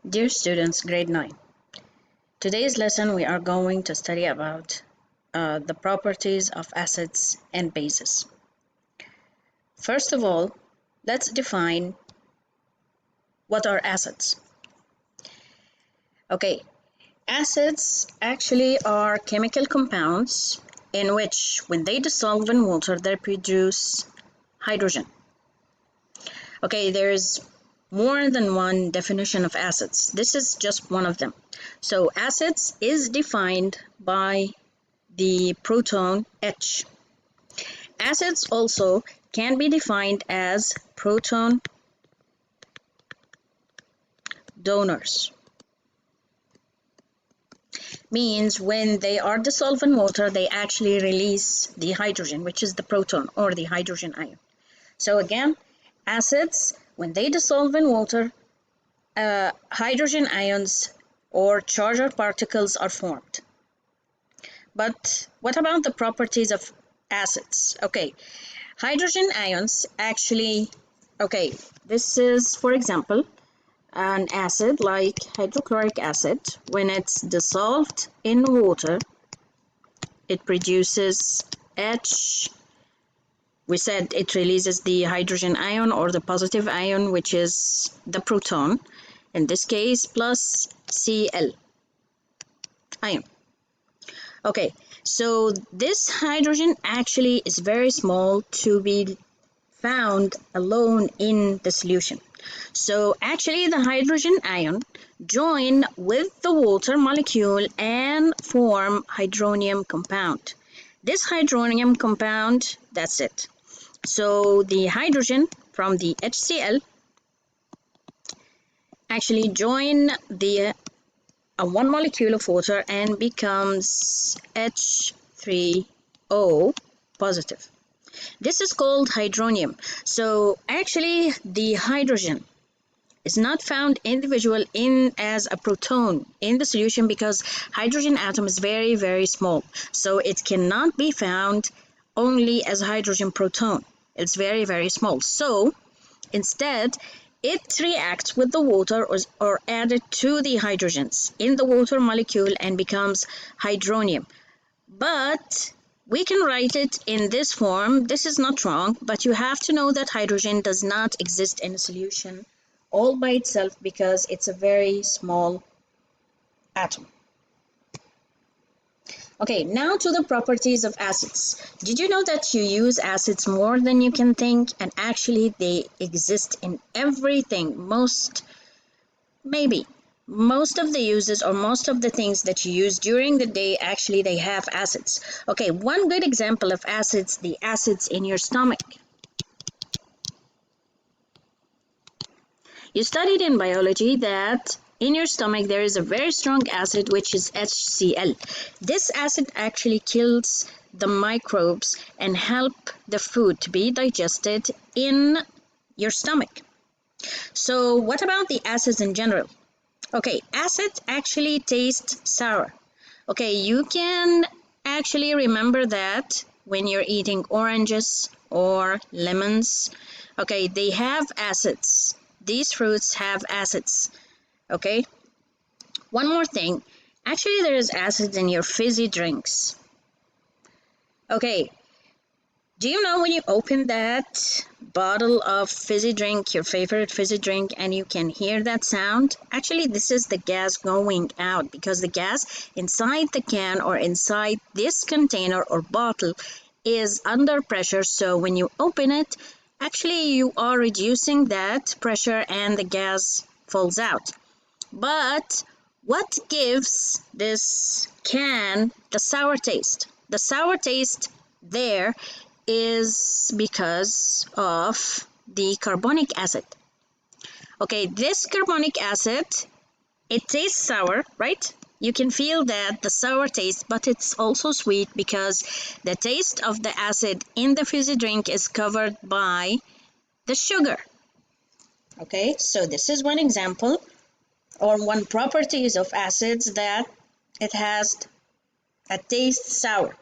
Dear students, grade 9. Today's lesson we are going to study about the properties of acids and bases. First of all, let's define what are acids. Okay, acids actually are chemical compounds in which when they dissolve in water they produce hydrogen. Okay, there's more than one definition of acids. This is just one of them. So acids is defined by the proton H. Acids also can be defined as proton donors. Means when they are dissolved in water, they actually release the hydrogen, which is the proton or the hydrogen ion. So again, acids, when they dissolve in water, hydrogen ions or charged particles are formed. But what about the properties of acids? Okay, hydrogen ions actually, this is, for example, an acid like hydrochloric acid. When it's dissolved in water, it produces H. We said it releases the hydrogen ion or the positive ion, which is the proton, in this case, plus Cl ion. Okay, so this hydrogen actually is very small to be found alone in the solution. So actually the hydrogen ion join with the water molecule and form hydronium compound. This hydronium compound, that's it. So the hydrogen from the HCl actually join the one molecule of water and becomes H3O positive. This is called hydronium. So actually the hydrogen is not found individual in as a proton in the solution because hydrogen atom is very, very small. So it cannot be found only as hydrogen proton. It's very, very small. So instead, it reacts with the water or added to the hydrogens in the water molecule and becomes hydronium. But we can write it in this form. This is not wrong, but you have to know that hydrogen does not exist in a solution all by itself because it's a very small atom. Okay, now to the properties of acids. Did you know that you use acids more than you can think? And actually they exist in everything. Most of the uses or most of the things that you use during the day, actually they have acids. Okay, one good example of acids, the acids in your stomach. You studied in biology that in your stomach there is a very strong acid which is HCl. This acid actually kills the microbes and help the food to be digested in your stomach. So what about the acids in general? Okay, acids actually taste sour. Okay, you can actually remember that when you're eating oranges or lemons. Okay, they have acids. These fruits have acids. Okay, one more thing. Actually, there is acids in your fizzy drinks. Okay, do you know when you open that bottle of fizzy drink, your favorite fizzy drink, and you can hear that sound? Actually, this is the gas going out because the gas inside the can or inside this container or bottle is under pressure. So when you open it, actually you are reducing that pressure and the gas falls out. But what gives this can the sour taste? The sour taste there is because of the carbonic acid. Okay, this carbonic acid, it tastes sour, right? You can feel that the sour taste, but it's also sweet because the taste of the acid in the fizzy drink is covered by the sugar. Okay, so this is one example or one properties of acids that it has a taste sour.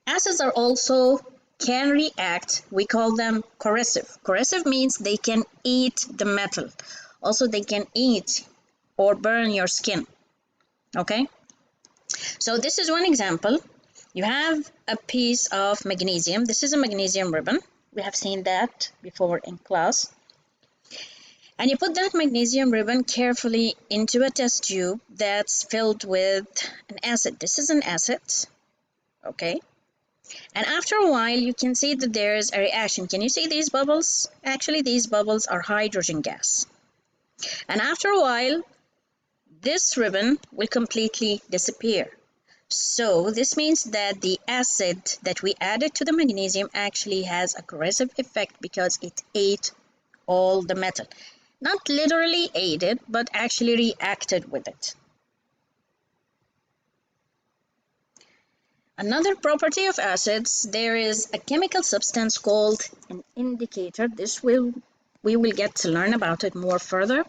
Acids are also can react, we call them corrosive. Corrosive means they can eat the metal. Also, they can eat or burn your skin. Okay? So this is one example. You have a piece of magnesium. This is a magnesium ribbon. We have seen that before in class. And you put that magnesium ribbon carefully into a test tube that's filled with an acid. This is an acid. Okay? And after a while, you can see that there is a reaction. Can you see these bubbles? Actually, these bubbles are hydrogen gas. And after a while, this ribbon will completely disappear. So this means that the acid that we added to the magnesium actually has a corrosive effect because it ate all the metal. Not literally ate it, but actually reacted with it. Another property of acids, there is a chemical substance called an indicator. We will get to learn about it more further.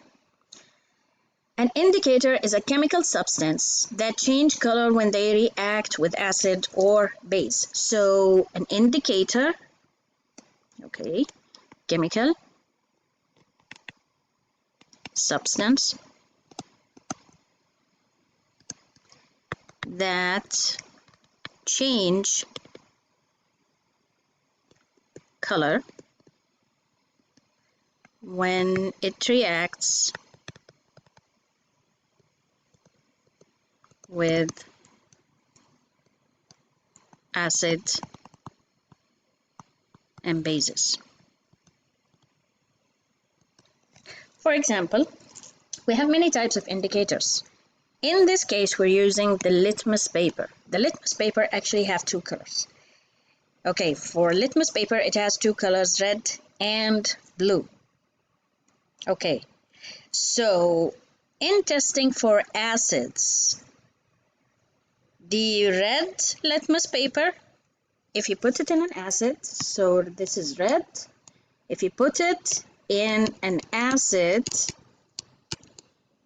An indicator is a chemical substance that change color when they react with acid or base. So an indicator, okay, chemical substance that change color when it reacts with acid and bases. For example, we have many types of indicators. In this case, we're using the litmus paper. The litmus paper actually have two colors. Okay, for litmus paper, it has two colors, red and blue. Okay, so in testing for acids, the red litmus paper, if you put it in an acid, so this is red. If you put it in an acid,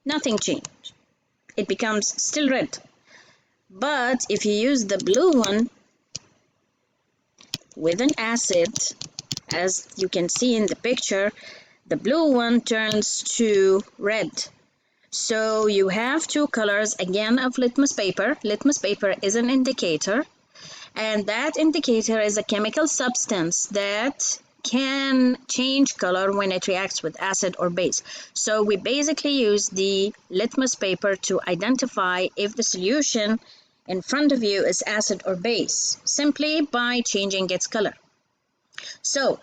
nothing changed. It becomes still red. But if you use the blue one with an acid, as you can see in the picture, the blue one turns to red. So you have two colors again of litmus paper. Litmus paper is an indicator, and that indicator is a chemical substance that can change color when it reacts with acid or base. So we basically use the litmus paper to identify if the solution in front of you is acid or base, simply by changing its color. So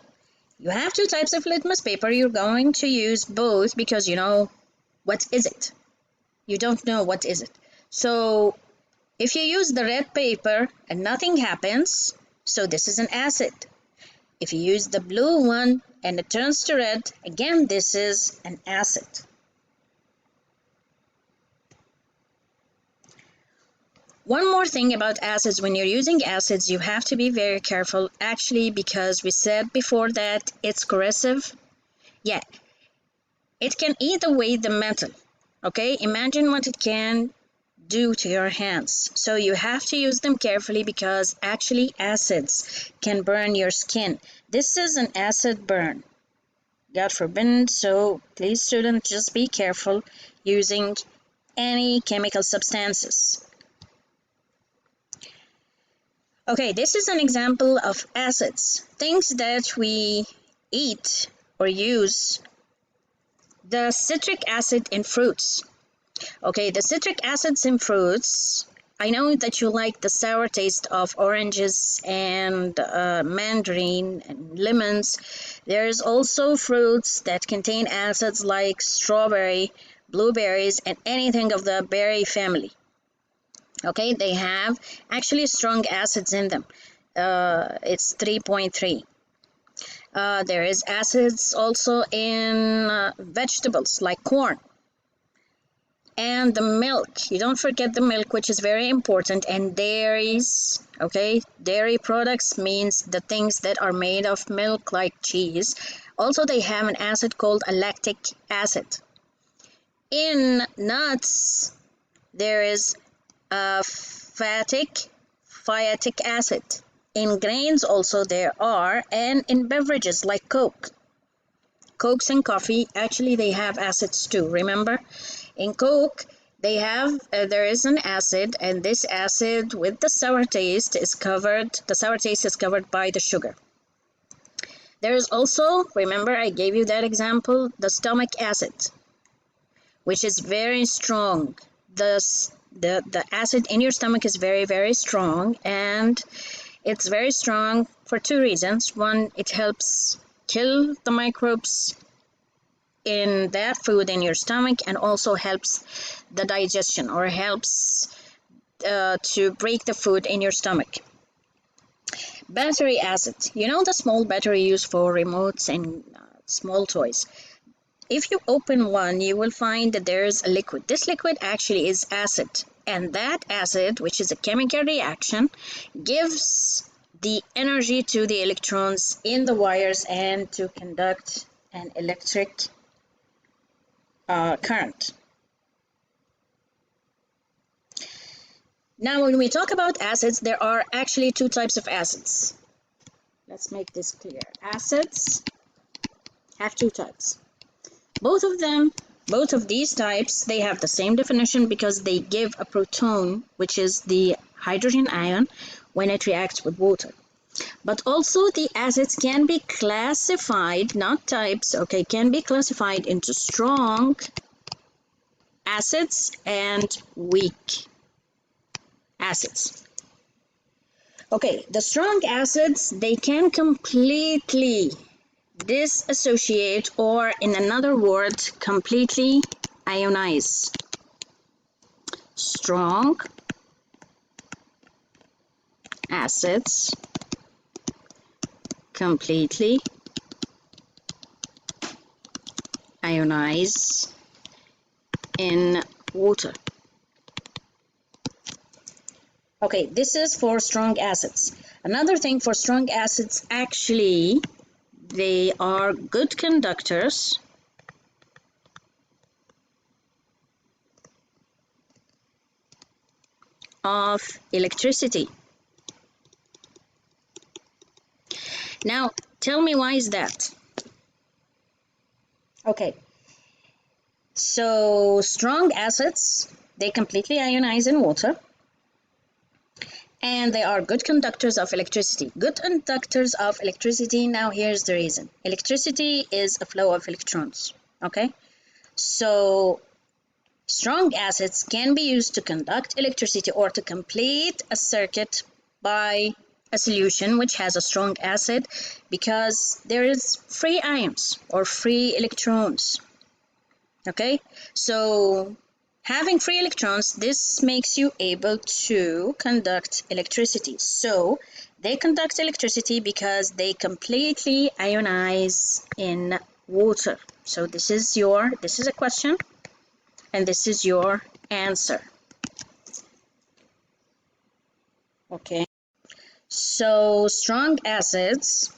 you have two types of litmus paper. You're going to use both because you know what is it? You don't know what is it. So if you use the red paper and nothing happens, so this is an acid. If you use the blue one and it turns to red, again this is an acid. One more thing about acids, when you're using acids, you have to be very careful, actually, because we said before that it's corrosive. Yeah, it can eat away the metal. Okay, imagine what it can do to your hands. So you have to use them carefully because actually acids can burn your skin. This is an acid burn. God forbid, so please students, just be careful using any chemical substances. Okay, this is an example of acids, things that we eat or use. The citric acid in fruits. Okay, the citric acids in fruits, I know that you like the sour taste of oranges and mandarin and lemons. There's also fruits that contain acids like strawberry, blueberries, and anything of the berry family. Okay, they have actually strong acids in them. It's 3.3. There is acids also in vegetables like corn. And the milk, you don't forget the milk, which is very important, and dairies. Okay, dairy products means the things that are made of milk like cheese. Also, they have an acid called a lactic acid. In nuts, there is a phytic acid. In grains also there are, and in beverages like Coke. Cokes and coffee, actually they have acids too, remember? In Coke, there is an acid, and this acid with the sour taste is covered by the sugar. There is also, remember I gave you that example, the stomach acid, which is very strong. The acid in your stomach is very, very strong, and it's very strong for two reasons. One, it helps kill the microbes in that food in your stomach, and also helps the digestion, or helps to break the food in your stomach. Battery acid, you know the small battery used for remotes and small toys. If you open one, you will find that there's a liquid. This liquid actually is acid, and that acid, which is a chemical reaction, gives the energy to the electrons in the wires and to conduct an electric current. Now, when we talk about acids, there are actually two types of acids. Let's make this clear. Acids have two types. Both of these types, they have the same definition because they give a proton, which is the hydrogen ion, when it reacts with water. But also the acids can be classified, not types, okay, can be classified into strong acids and weak acids. Okay, the strong acids, they can completely dissociate, or in another word, completely ionize. Strong acids completely ionize in water. Okay, this is for strong acids. Another thing for strong acids, actually, they are good conductors of electricity. Now, tell me, why is that? Okay, so strong acids, they completely ionize in water, and they are good conductors of electricity. Good conductors of electricity, now here's the reason. Electricity is a flow of electrons, okay? So strong acids can be used to conduct electricity or to complete a circuit by a solution which has a strong acid, because there is free ions or free electrons. Okay, so having free electrons, this makes you able to conduct electricity. So they conduct electricity because they completely ionize in water. So this is a question, and this is your answer. Okay. So strong acids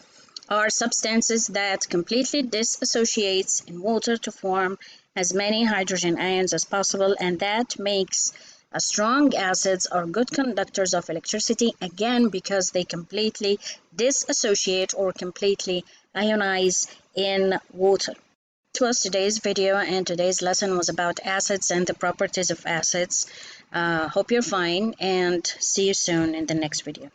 are substances that completely dissociates in water to form as many hydrogen ions as possible, and that makes strong acids are good conductors of electricity, again because they completely dissociate or completely ionize in water. This was today's video, and today's lesson was about acids and the properties of acids. Hope you're fine, and see you soon in the next video.